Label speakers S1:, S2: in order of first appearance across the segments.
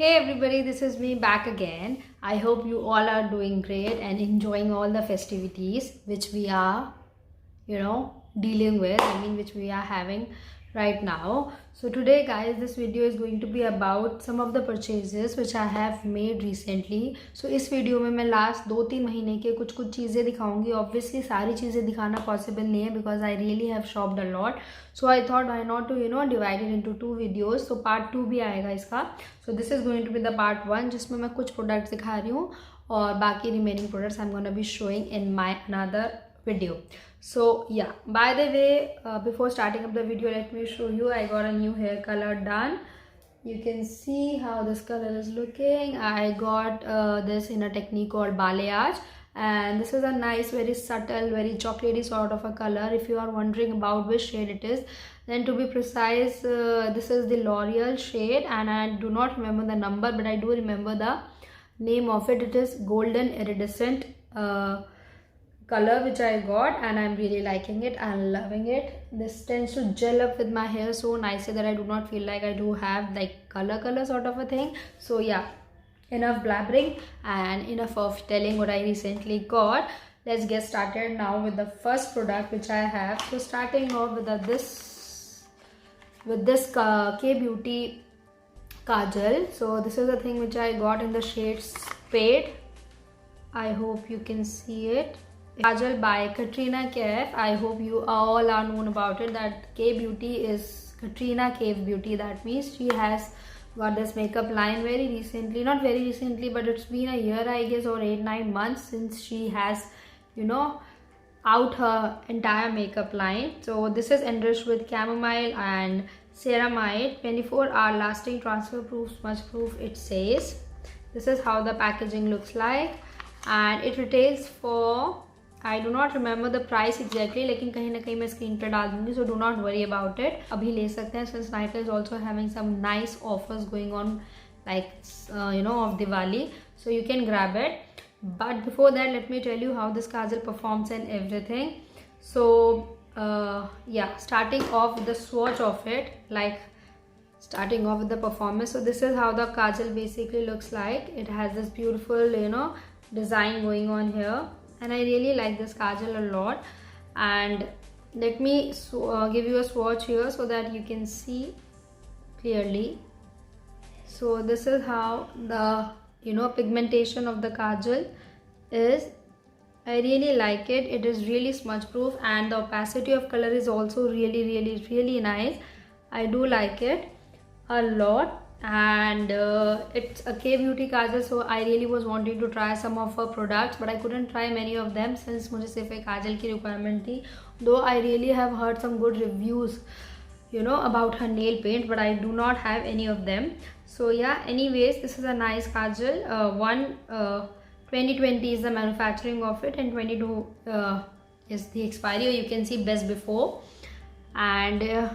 S1: Hey everybody, this is me back again. I hope you all are doing great and enjoying all the festivities which we are, dealing with. Which we are having right now. So today guys, this video is going to be about some of the purchases which I have made recently. So इस video में मैं last 2-3 महीने के कुछ चीज़ें दिखाऊंगी. Obviously सारी चीज़ें दिखाना पॉसिबल नहीं है because I really have shopped a lot. So I thought why not to divide it into 2 videos. So part 2 भी आएगा इसका. So this is going to be the part 1 जिसमें मैं कुछ प्रोडक्ट्स दिखा रही हूँ और बाकी remaining products I'm gonna be showing in my another video. So yeah, by the way, before starting up the video, let me show you I got a new hair color done. You can see how this color is looking. I got this in a technique called balayage, and this is a nice, very subtle, very chocolatey sort of a color. If you are wondering about which shade it is, then to be precise, this is the L'Oreal shade, and I do not remember the number, but I do remember the name of it. It is golden iridescent color which I got, and I'm really liking it and loving it. This tends to gel up with my hair so nicely that I do not feel like I do have like color sort of a thing. So yeah, enough blabbering and enough of telling what I recently got. Let's get started now with the first product which I have. So starting off with this K Beauty kajal. So this is the thing which I got in the shade Spade. I hope you can see it. Kajal by Katrina Kaif. I hope you all are known about it, that K Beauty is Katrina Kaif Beauty. That means she has got this makeup line very recently, not very recently, but it's been a year I guess, or 8-9 months since she has out her entire makeup line. So this is enriched with chamomile and ceramide, 24-hour lasting, transfer proof, smudge proof, it says. This is how the packaging looks like, and it retails for, I do not remember the price exactly, लेकिन कहीं ना कहीं मैं screen पे डाल दूंगी, so do not worry about it. अभी ले सकते हैं since Nykaa is also having some nice offers going on, like of Diwali, so you can grab it. But before that, let me tell you how this kajal performs and everything. So yeah, starting off with the swatch of it, starting off with the performance. So this is how the kajal basically looks like. It has this beautiful design going on here, and I really like this kajal a lot. And let me give you a swatch here so that you can see clearly. So this is how the pigmentation of the kajal is. I really like it. It is really smudge proof, and the opacity of color is also really nice. I do like it a lot. And it's a K Beauty kajal, so I really was wanting to try some of her products, but I couldn't try many of them since मुझे सिर्फ एक काजल की requirement थी. Though I really have heard some good reviews about her nail paint, but I do not have any of them. So yeah, anyways, this is a nice kajal. 2020 is the manufacturing of it, and 22 is the expiry, or you can see best before. And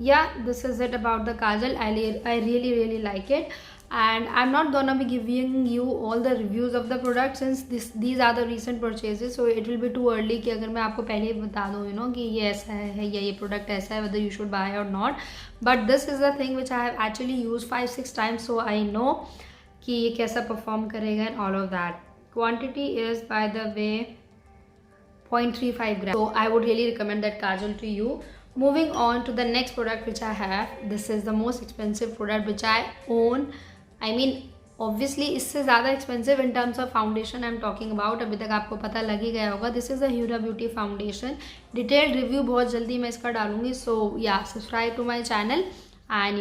S1: yeah, this is it about the kajal. I really like it, and I'm not gonna be giving you all the reviews of the product since these are the recent purchases, so it will be too early कि अगर मैं आपको पहले ही बता दूँ कि ये ऐसा है या ये product ऐसा है, whether you should buy or not. But this is the thing which I have actually used 5-6 times, so I know कि ये कैसा perform करेगा and all of that. Quantity is, by the way, 0.35 grams. So I would really recommend that kajal to you. Moving on to the next product which I have. This is the most expensive product which I own. Obviously इससे ज़्यादा expensive in terms of foundation I'm talking about. अभी तक आपको पता लग ही गया होगा. This is the Huda Beauty foundation. Detailed review बहुत जल्दी मैं इसका डालूंगी. So yeah, subscribe to my channel and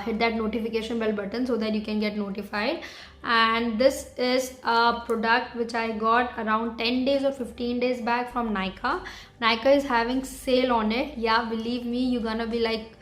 S1: hit that notification bell button so that you can get notified. And this is a product which I got around 10 days or 15 days back from Nykaa. Nykaa is having sale on it. Yeah, believe me, you're gonna be like,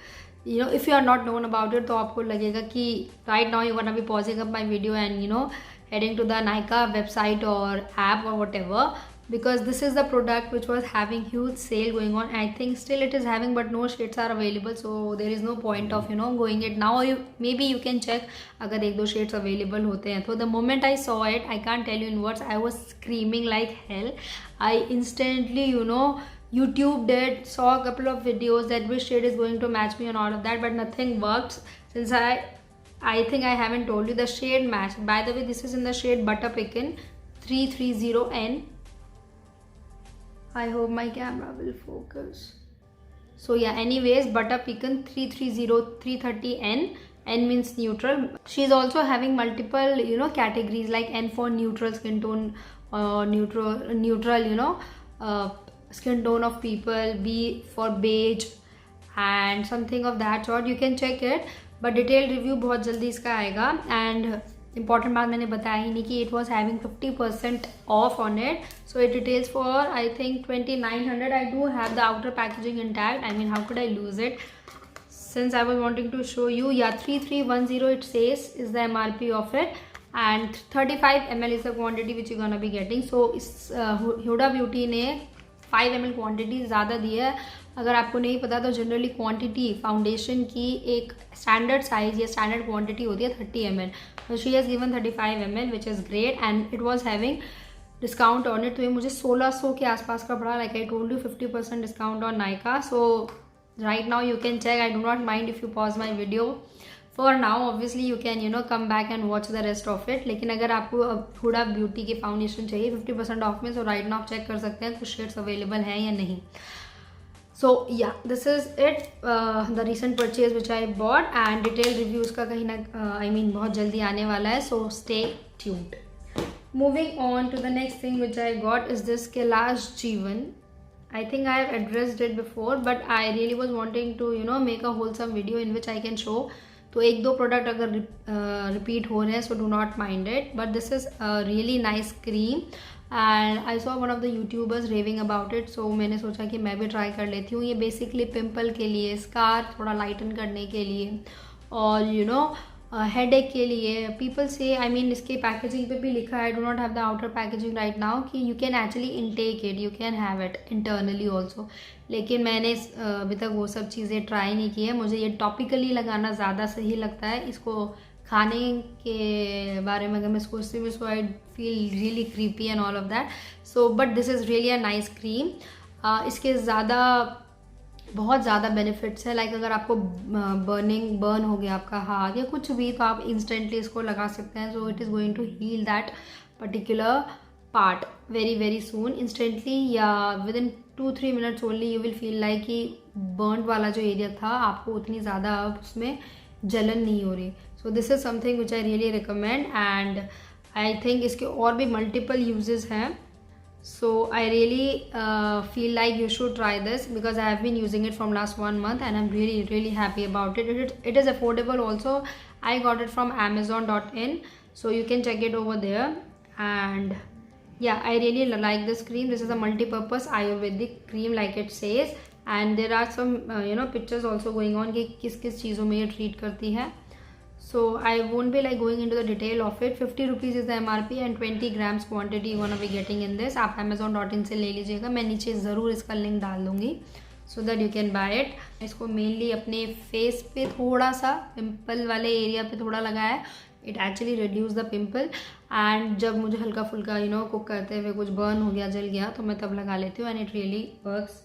S1: if you are not known about it, तो आपको लगेगा कि right now you're gonna be pausing up my video and heading to the Nykaa website or app or whatever, because this is the product which was having huge sale going on. I think still it is having, but no shades are available, so there is no point of going it now. Maybe you can check अगर 1-2 shades available होते हैं. So the moment I saw it, I can't tell you in words, I was screaming like hell. I instantly YouTube did, saw a couple of videos that which shade is going to match me and all of that, but nothing worked since I I think I haven't told you the shade match. By the way, this is in the shade Butter Pecan 330N. I hope my camera will focus. So yeah, anyways, Butter Pecan 330N. N means neutral. She's also having multiple, you know, categories, like N for neutral skin tone, neutral, you know, skin tone of people, B for beige and something of that sort. You can check it, but detailed review बहुत जल्दी इसका आएगा. And important बात मैंने बताया ही नहीं कि it was having 50% off on it. So it retails for I think 2900. I do have the outer packaging intact. I mean, how could I lose it? Since I was wanting to show you, yeah, 3310 it says is the MRP of it, and 35 ml is the quantity which you're gonna be getting. So इस Huda Beauty ने 5 ml quantity ज़्यादा दी है. अगर आपको नहीं पता तो generally quantity foundation की एक स्टैंडर्ड साइज या स्टैंडर्ड क्वांटिटी होती है 30 ml. तो she has given 35 ml which is great and it was having discount on it. तो ये मुझे 1600 के आसपास का पड़ा. Like I told you 50% discount on Nykaa. So right now you can check. I do not mind if you pause my video for now. Obviously you can, you know, come back and watch the rest of it. लेकिन अगर आपको Huda Beauty के foundation चाहिए 50% of में, so right now आप check कर सकते हैं कुछ शेड्स अवेलेबल हैं या नहीं. So yeah, this is it, the recent purchase which I bought, and detailed reviews का कहीं ना I mean बहुत जल्दी आने वाला है. So stay tuned. Moving on to the next thing which I got is this Kailash Jeevan. I think I have addressed it before, but I really was wanting to, you know, make a wholesome video in which I can show. तो एक दो product अगर repeat हो रहे हैं, so do not mind it. But this is a really nice cream and I saw one of the YouTubers raving about it, so मैंने सोचा कि मैं भी ट्राई कर लेती हूँ. ये बेसिकली पिम्पल के लिए, स्कार थोड़ा लाइटन करने के लिए और यू नो हेडेक के लिए. पीपल से आई मीन इसके पैकेजिंग पे भी लिखा है, do not have the outer packaging right now, कि you can actually intake it, you can have it internally also. लेकिन मैंने अभी तक वो सब चीज़ें ट्राई नहीं की है. मुझे ये टॉपिकली लगाना ज़्यादा सही लगता है. इसको खाने के बारे में अगर मैं सोचती हूँ, so I feel really creepy and all of that. So but this is really a nice cream. इसके बहुत ज़्यादा बेनिफिट्स है. लाइक अगर आपको बर्न हो गया आपका हाथ या कुछ भी, तो आप इंस्टेंटली इसको लगा सकते हैं. So it is going to heal that particular part very very soon, instantly या within 2-3 minutes only. You will feel like कि बर्न वाला जो एरिया था आपको उतनी ज़्यादा अब उसमें जलन नहीं हो रही. So this is something which I really recommend and I think इसके और भी मल्टीपल यूजेस हैं. So I really feel like you should try this because I have been using it from last 1 month and I'm really happy about it. It is affordable also. I got it from Amazon.in, so you can check it over there. And yeah, I really like this cream. This is a multi-purpose Ayurvedic cream like it says, and there are some you know pictures also going on कि किस किस चीज़ों में ये treat करती है. So I won't be like going into the detail of it. 50 rupees is the MRP and 20 grams quantity you wanna be getting in this. आप Amazon.in से ले लीजिएगा. मैं नीचे ज़रूर इसका लिंक डाल दूँगी so that you can buy it. इसको mainly अपने face पे थोड़ा सा पिम्पल वाले एरिया पे थोड़ा लगाया है. It actually reduce the pimple and जब मुझे हल्का फुल्का you know कुक करते हुए कुछ बर्न हो गया, जल गया, तो मैं तब लगा लेती हूँ and it really works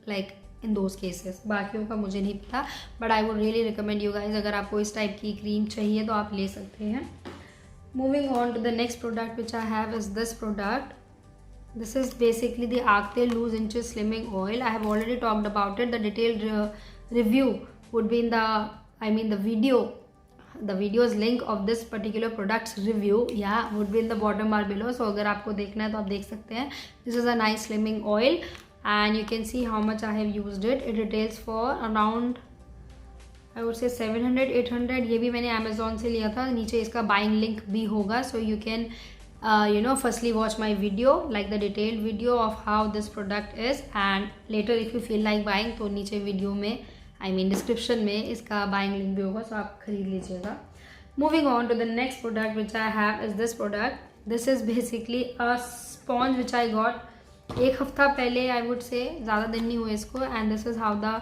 S1: like in those cases. बाकियों का मुझे नहीं पता, but I would really recommend you guys. अगर आपको इस टाइप की क्रीम चाहिए तो आप ले सकते हैं. Moving on to the next product which I have is this product. This is basically the Arctel loose inches slimming oil. I have already talked about it. The detailed review would be in the video. The video's link of this particular product's review would be in the bottom bar below. So अगर आपको देखना है तो आप देख सकते हैं. This is a nice slimming oil. And you can see how much I have used it. It retails for around I would say 700-800. ये भी मैंने Amazon से लिया था. नीचे इसका buying link भी होगा. So you can you know firstly watch my video, like the detailed video of how this product is, and later if you feel like buying तो नीचे video में I mean description में इसका buying link भी होगा. So आप खरीद लीजिएगा. Moving on to the next product which I have is this product. This is basically a sponge which I got एक हफ्ता पहले. आई वुड से ज़्यादा दिन नहीं हुए इसको. And this is how the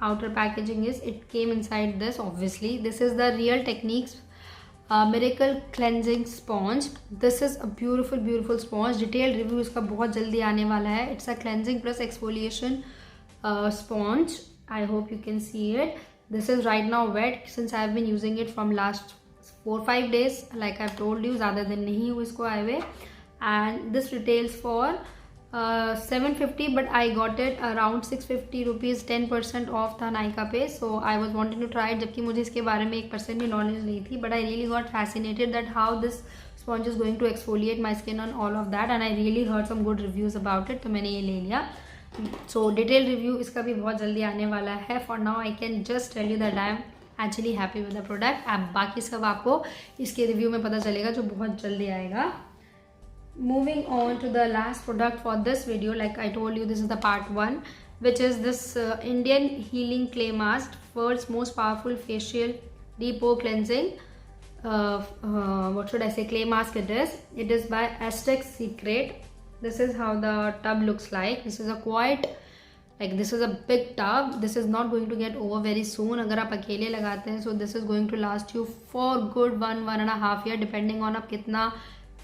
S1: outer packaging is. It came inside this obviously. This is the real Techniques miracle cleansing sponge. This is a beautiful sponge. Detailed review इसका बहुत जल्दी आने वाला है. It's a cleansing plus exfoliation sponge. I hope you can see it. This is right now wet since I have been using it from last 4-5 days, like I've told you, ज़्यादा दिन नहीं हुए इसको आए हुए. And this retails for 750, but I got it around 650 rupees, 10% off था नाइका पे. So I was wanting to try it, जबकि मुझे इसके बारे में 1% भी नॉलेज नहीं थी, but I really got fascinated that how this sponge is going to exfoliate my skin and all of that, and I really heard some good reviews about it, तो मैंने ये ले लिया. So डिटेल रिव्यू इसका भी बहुत जल्दी आने वाला है. For now I can just tell you that I am actually happy with the product. अब बाकी सब आपको इसके रिव्यू में पता चलेगा जो बहुत जल्दी आएगा. Moving on to the last product for this video, like I told you, this is the part 1, which is this Indian Healing Clay Mask, world's most powerful facial deep pore cleansing what should I say, clay mask it is. It is by Aztec Secret. This is how the tub looks like. This is a quite, like this is a big tub. This is not going to get over very soon अगर आप अकेले लगाते हैं. So this is going to last you for good 1.5 year, depending on आप कितना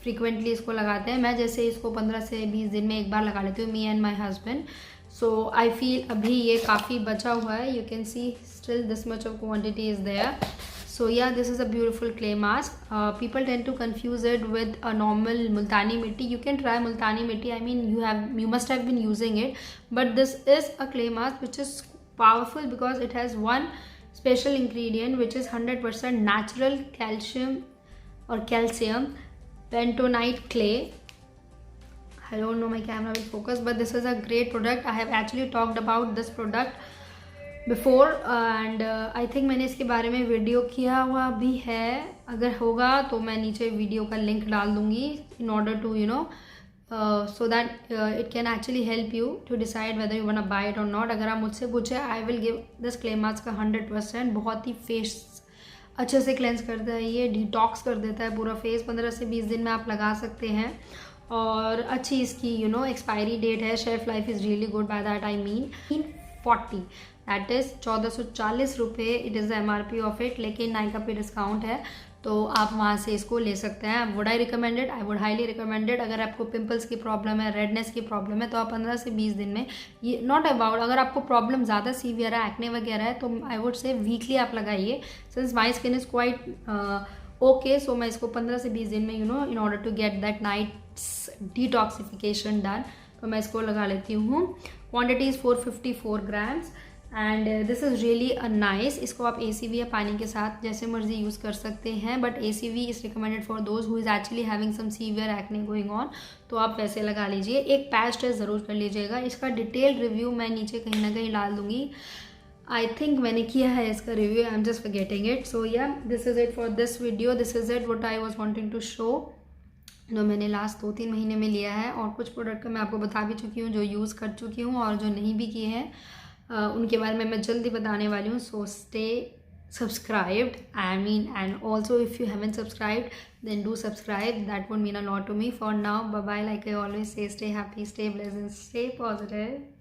S1: frequently इसको लगाते हैं. मैं जैसे इसको 15 से 20 दिन में एक बार लगा लेती हूँ, me and my husband. So I feel अभी ये काफ़ी बचा हुआ है. You can see still this much of quantity is there. So yeah this is a beautiful clay mask. People tend to confuse it with a normal multani mitti. You can try multani mitti. I mean you must have been using it, but this is a clay mask which is powerful because it has one special ingredient which is 100% natural calcium bentonite clay. I don't know, my camera will focus, but this is a great product. I have actually talked about this product before and I think मैंने इसके बारे में video किया हुआ भी है. अगर होगा तो मैं नीचे वीडियो का लिंक डाल दूंगी in order to so that it can actually help you to decide whether you wanna buy it or not. अगर आप मुझसे पूछे, I will give this clay mask का 100%. बहुत ही फेस अच्छे से क्लेंस करता है, ये डिटॉक्स कर देता है पूरा फेस. 15 से 20 दिन में आप लगा सकते हैं और अच्छी इसकी एक्सपायरी डेट है. Shelf life is really good. By that I mean 40, that is 1440 रुपये. It is the MRP of it, लेकिन नाइका पे डिस्काउंट है तो आप वहाँ से इसको ले सकते हैं. Would I recommend it? I would highly recommend it. अगर आपको पिंपल्स की प्रॉब्लम है, रेडनेस की प्रॉब्लम है, तो आप 15 से 20 दिन में, ये नॉट अबाउट, अगर आपको प्रॉब्लम ज़्यादा सीवियर है, एक्ने वगैरह है, तो आई वुड से वीकली आप लगाइए. Since my skin is quite okay, so मैं इसको 15 से 20 दिन में in order to get that nights detoxification done, तो मैं इसको लगा लेती हूँ. Quantity is 454 grams and this is really a nice. इसको आप ACV या पानी के साथ जैसे मर्जी यूज़ कर सकते हैं, but ACV is recommended for those who is actually having some severe acne going on, तो आप वैसे लगा लीजिए. एक पैच टेस्ट ज़रूर कर लीजिएगा. इसका डिटेल रिव्यू मैं नीचे कहीं ना कहीं डाल दूँगी. आई थिंक मैंने किया है इसका review, I am just forgetting it. So yeah this is it for this video. This is it what I was wanting to show, जो मैंने लास्ट 2-3 महीने में लिया है. और कुछ प्रोडक्ट का मैं आपको बता भी चुकी हूँ जो यूज़ कर चुकी हूँ, और जो नहीं भी किए हैं उनके बारे में मैं जल्दी बताने वाली हूँ. So stay subscribed, I mean, and also if you haven't subscribed, then do subscribe. That would mean a lot to me. For now, bye bye. Like I always say, stay happy, stay blessed, and stay positive.